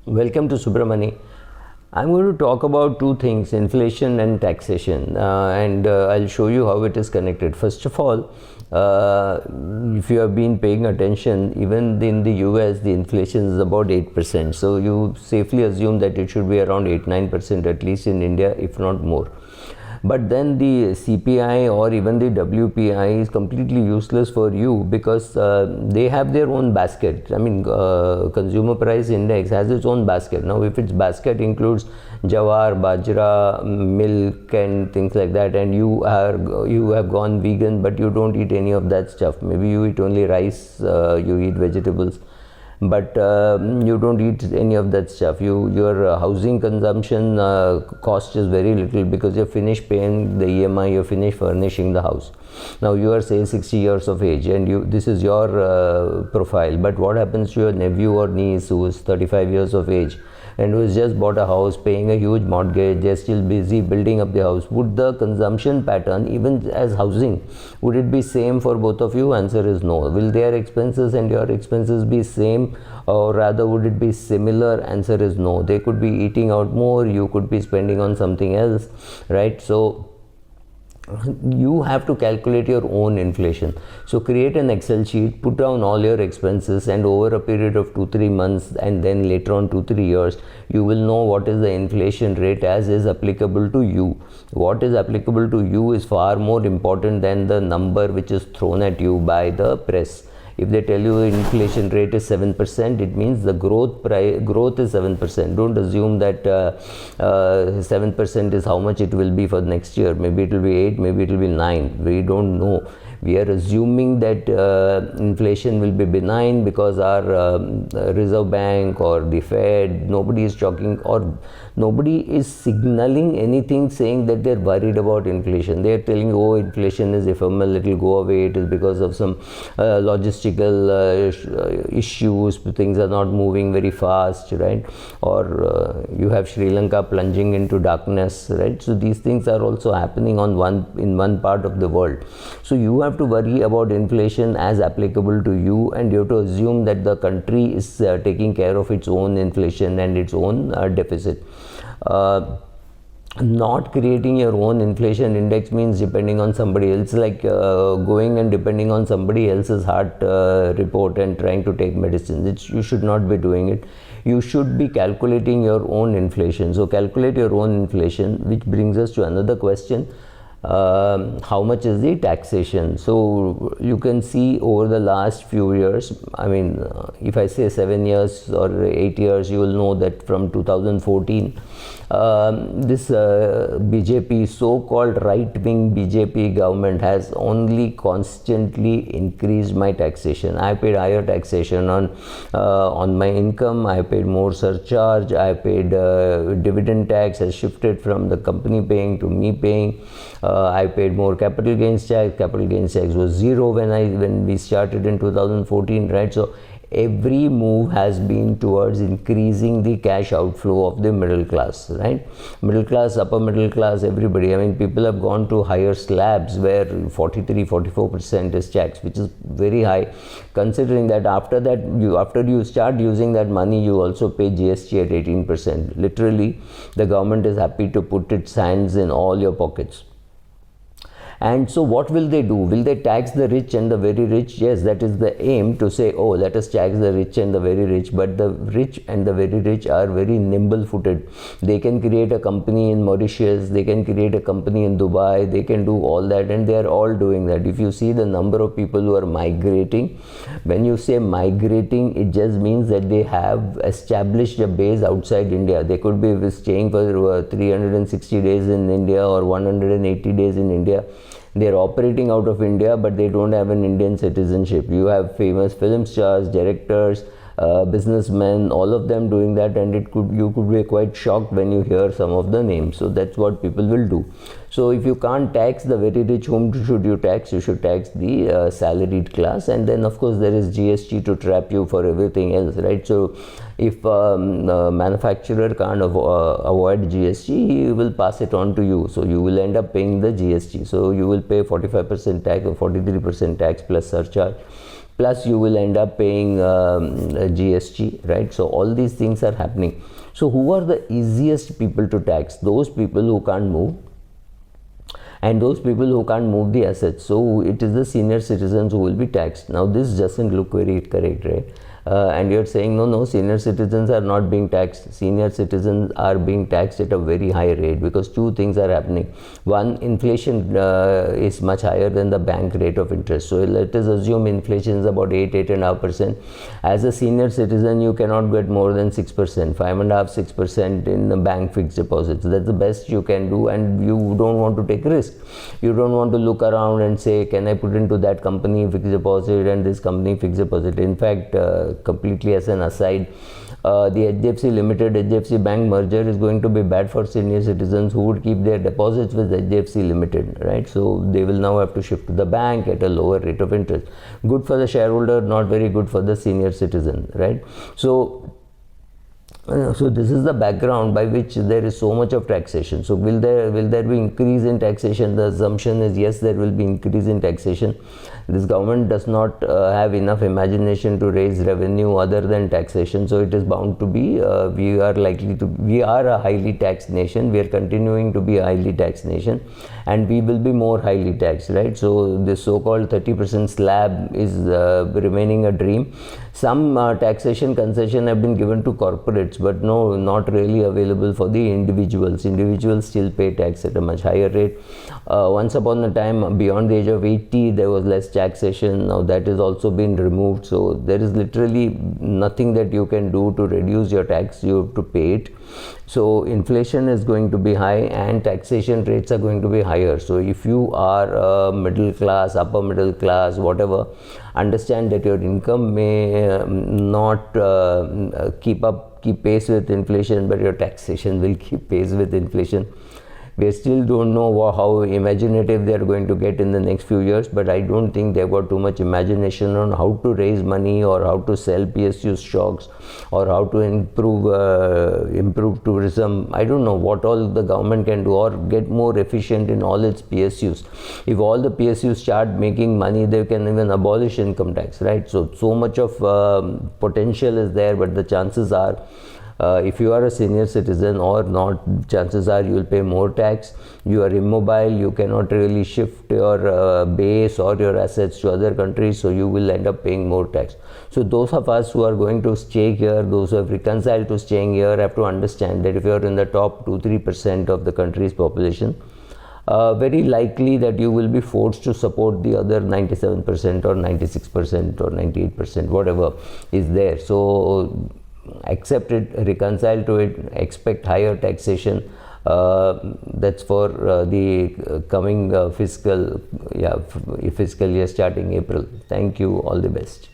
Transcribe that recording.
Welcome to Subramani. I'm going to talk about two things, inflation and taxation, and I'll show you how it is connected. First of all, if you have been paying attention, even in the US, the inflation is about 8%. So you safely assume that it should be around 8-9% at least in India, if not more. But then the CPI or even the WPI is completely useless for you because they have their own basket. I mean, consumer price index has its own basket. Now, if its basket includes jawar, bajra, milk and things like that, and you have gone vegan, but you don't eat any of that stuff. Maybe you eat only rice, you eat vegetables, but you don't eat any of that stuff. Your housing consumption cost is very little because you're finished paying the EMI, you're finished furnishing the house. Now you are say 60 years of age and this is your profile, but what happens to your nephew or niece who is 35 years of age and who has just bought a house, paying a huge mortgage, they're still busy building up the house? Would the consumption pattern, even as housing, would it be same for both of you? Answer is no. Will their expenses and your expenses be same, or rather would it be similar? Answer is no. They could be eating out more, you could be spending on something else, right? So you have to calculate your own inflation. So create an Excel sheet, put down all your expenses, and over a period of 2-3 months and then later on 2-3 years, you will know what is the inflation rate as is applicable to you. What is applicable to you is far more important than the number which is thrown at you by the press. If they tell you inflation rate is 7%, it means the growth is 7%. Don't assume that 7% is how much it will be for next year. Maybe it will be 8, maybe it will be 9. We don't know. We are assuming that inflation will be benign because our Reserve Bank or the Fed, nobody is talking or nobody is signaling anything saying that they're worried about inflation. They are telling you, oh, inflation is ephemeral, it will go away, it is because of some logistical issues, things are not moving very fast, right? Or you have Sri Lanka plunging into darkness, right? So these things are also happening in one part of the world. So you have to worry about inflation as applicable to you, and you have to assume that the country is taking care of its own inflation and its own deficit. Not creating your own inflation index means depending on somebody else, like going and depending on somebody else's heart report and trying to take medicines. You should not be doing it. You should be calculating your own inflation. So calculate your own inflation, which brings us to another question. How much is the taxation? So you can see over the last few years, I mean, if I say 7 years or 8 years, you will know that from 2014, this BJP, so-called right-wing BJP government has only constantly increased my taxation. I paid higher taxation on my income. I paid more surcharge. I paid dividend tax has shifted from the company paying to me paying. I paid more capital gains tax. Capital gains tax was zero when we started in 2014, right? So every move has been towards increasing the cash outflow of the middle class, right? Middle class, upper middle class, everybody. I mean, people have gone to higher slabs where 43-44% is tax, which is very high, considering that after you start using that money, you also pay GST at 18%. Literally, the government is happy to put its hands in all your pockets. And so what will they do? Will they tax the rich and the very rich? Yes, that is the aim, to say, oh, let us tax the rich and the very rich. But the rich and the very rich are very nimble-footed. They can create a company in Mauritius, they can create a company in Dubai, they can do all that, and they are all doing that. If you see the number of people who are migrating, when you say migrating, it just means that they have established a base outside India. They could be staying for 360 days in India or 180 days in India. They are operating out of India, but they don't have an Indian citizenship. You have famous film stars, directors, businessmen, all of them doing that, and you could be quite shocked when you hear some of the names. So that's what people will do. So if you can't tax the very rich, whom should you tax? You should tax the salaried class, and then of course there is GST to trap you for everything else, right? So if a manufacturer can't avoid GST, he will pass it on to you. So you will end up paying the GST. So you will pay 45% tax or 43% tax plus surcharge. plus you will end up paying GST, right? So all these things are happening. So who are the easiest people to tax? Those people who can't move, and those people who can't move the assets. So it is the senior citizens who will be taxed. Now this doesn't look very correct, right? And you're saying no, senior citizens are not being taxed. Senior citizens are being taxed at a very high rate, because two things are happening. One, inflation is much higher than the bank rate of interest. So let us assume inflation is about 8.5%. As a senior citizen, you cannot get more than 6%, 5.5-6% in the bank fixed deposits. That's the best you can do, and you don't want to take risk. You don't want to look around and say, can I put into that company fixed deposit and this company fixed deposit? In fact, completely as an aside, the HDFC Limited HDFC Bank merger is going to be bad for senior citizens who would keep their deposits with HDFC Limited, right? So they will now have to shift to the bank at a lower rate of interest. Good for the shareholder, not very good for the senior citizen, right? So this is the background by which there is so much of taxation. So will there be increase in taxation? The assumption is yes, there will be increase in taxation. This government does not have enough imagination to raise revenue other than taxation, so it is bound to be, we are a highly taxed nation. We are continuing to be a highly taxed nation, and we will be more highly taxed, right? So this so-called 30% slab is remaining a dream. Some taxation concession have been given to corporates, but no, not really available for the individuals. Individuals still pay tax at a much higher rate. Once upon a time, beyond the age of 80, there was less taxation. Now that is also been removed. So there is literally nothing that you can do to reduce your tax. You have to pay it. So inflation is going to be high, and taxation rates are going to be higher. So if you are middle class, upper middle class, whatever, understand that your income may not keep pace with inflation, but your taxation will keep pace with inflation. We still don't know how imaginative they are going to get in the next few years, but I don't think they've got too much imagination on how to raise money, or how to sell PSU stocks, or how to improve tourism. I don't know what all the government can do, or get more efficient in all its PSUs. If all the PSUs start making money, they can even abolish income tax, right? So much of potential is there, but the chances are, if you are a senior citizen or not, chances are you will pay more tax. You are immobile, you cannot really shift your base or your assets to other countries, so you will end up paying more tax. So those of us who are going to stay here, those who have reconciled to staying here, have to understand that if you are in the top 2-3% of the country's population, very likely that you will be forced to support the other 97% or 96% or 98%, whatever is there. So accept it, reconcile to it, expect higher taxation. That's for the coming fiscal year starting April. Thank you, all the best.